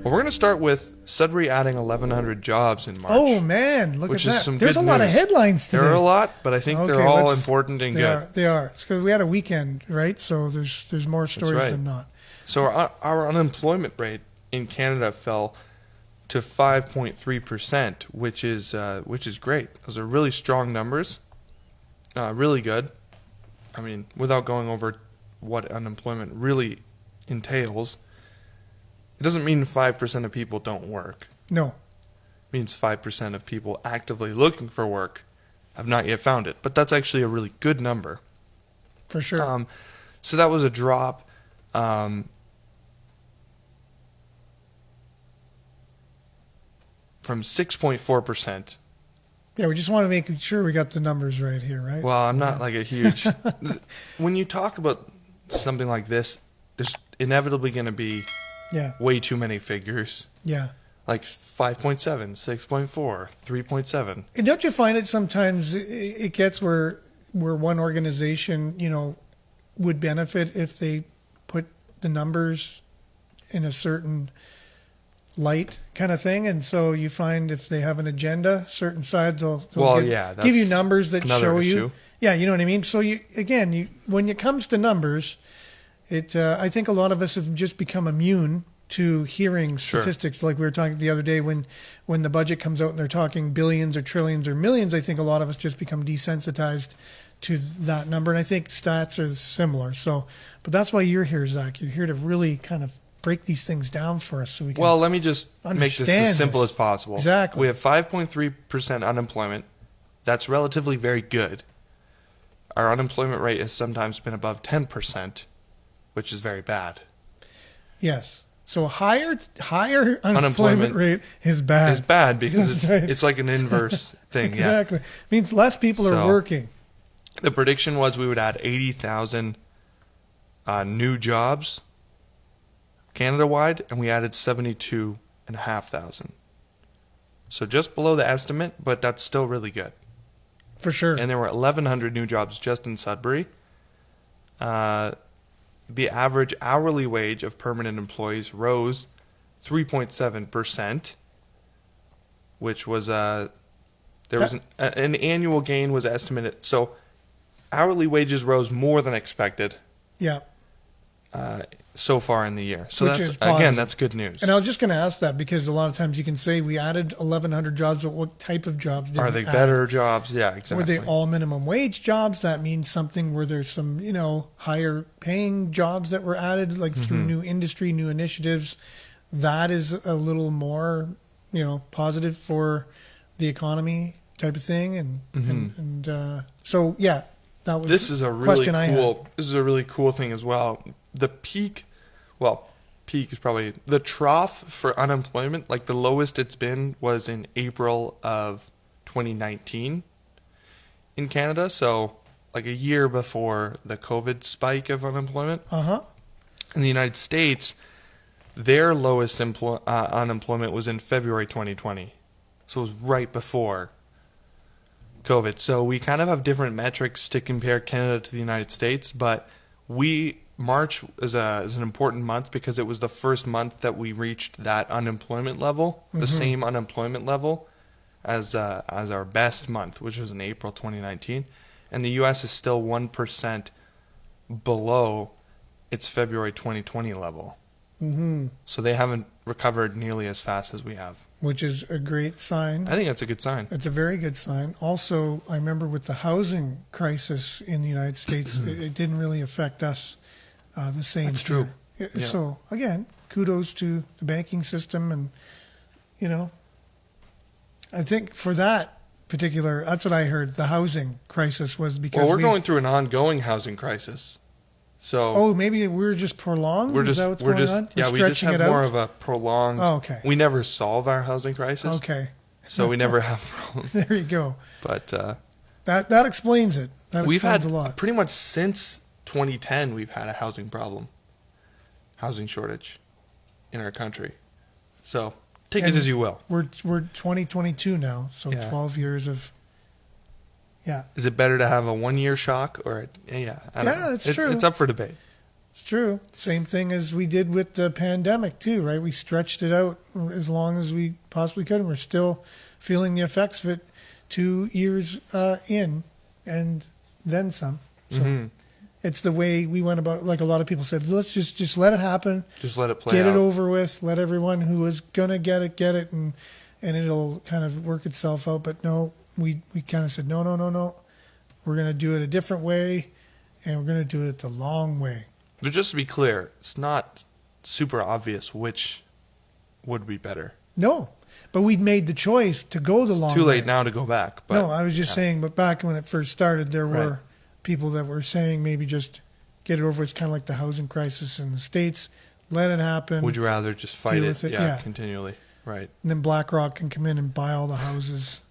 Well, we're going to start with Sudbury adding 1,100 jobs in March. Oh, man. Look at that. There's a lot of headlines today. There are a lot, but I think they're all important and good. They are. It's because we had a weekend, right? So there's more stories than not. So our unemployment rate in Canada fell to 5.3%, which is great. Those are really strong numbers, really good. I mean, without going over what unemployment really entails, it doesn't mean 5% of people don't work. No. It means 5% of people actively looking for work have not yet found it. But that's actually a really good number. For sure. So that was a drop. From 6.4%. Yeah, we just want to make sure we got the numbers right here, right? Well, I'm not like a huge... When you talk about something like this, there's inevitably going to be way too many figures. Yeah. Like 5.7, 6.4, 3.7. And don't you find it sometimes it gets where one organization, would benefit if they put the numbers in a certain light kind of thing, and so you find if they have an agenda, certain sides they'll give you numbers that show you. Yeah, you know what I mean? So when it comes to numbers, I think a lot of us have just become immune to hearing statistics. Like we were talking the other day when the budget comes out and they're talking billions or trillions or millions, I think a lot of us just become desensitized to that number, and I think stats are similar. So, but that's why you're here, Zach. You're here to really kind of break these things down for us so we can let me just make this as simple as possible. Exactly. We have 5.3% unemployment. That's relatively very good. Our unemployment rate has sometimes been above 10%, which is very bad. Yes. So higher unemployment rate is bad. It's bad because it's like an inverse thing. Exactly. It means less people are working. The prediction was we would add 80,000 new jobs Canada-wide, and we added 72,500. So just below the estimate, but that's still really good. For sure. And there were 1,100 new jobs just in Sudbury. The average hourly wage of permanent employees rose 3.7%, which was an annual gain was estimated. So hourly wages rose more than expected. Yeah. So far in the year. So that's good news. And I was just going to ask that because a lot of times you can say we added 1,100 jobs, but what type of jobs did we add? Are they better jobs? Yeah, exactly. Were they all minimum wage jobs? That means something where there's some, higher paying jobs that were added, like through new industry, new initiatives. That is a little more, positive for the economy type of thing. So, yeah, that was This is a really cool thing as well. The peak is probably the trough for unemployment, like the lowest it's been was in April of 2019 in Canada. So like a year before the COVID spike of unemployment. In the United States, their lowest unemployment was in February 2020. So it was right before COVID. So we kind of have different metrics to compare Canada to the United States, but March is an important month because it was the first month that we reached that unemployment level, the same unemployment level as our best month, which was in April 2019. And the U.S. is still 1% below its February 2020 level. So they haven't recovered nearly as fast as we have. Which is a great sign. I think that's a good sign. It's a very good sign. Also, I remember with the housing crisis in the United States, it didn't really affect us the same. That's true. Yeah. So, again, kudos to the banking system. And, I think for that particular, that's what I heard, the housing crisis was because we're going through an ongoing housing crisis. So maybe we're just prolonged? We're just on? Yeah, we just have more of a prolonged. Oh, okay. We never solve our housing crisis. Okay. So we never have problems. There you go. But that explains it. We've had a lot. Pretty much since 2010 we've had a housing shortage in our country. So take it as you will. We're 2022 now, so 12 years of. Yeah. Is it better to have a 1-year shock or I don't know. That's true. It's up for debate. It's true. Same thing as we did with the pandemic too, right? We stretched it out as long as we possibly could, and we're still feeling the effects of it 2 years in, and then some. So it's the way we went about it. Like a lot of people said, let's just let it happen. Just let it play Get out. it over with. Let everyone who is going to get it, and it'll kind of work itself out. But no, we kind of said, no. We're going to do it a different way, and we're going to do it the long way. But just to be clear, it's not super obvious which would be better. No, but we'd made the choice to go the long way. Too late now to go back. But, no, I was just saying, but back when it first started, there were people that were saying maybe just get it over with. It's kind of like the housing crisis in the States. Let it happen. Would you rather just fight Deal it? with it, Yeah, yeah. continually. Right. And then BlackRock can come in and buy all the houses.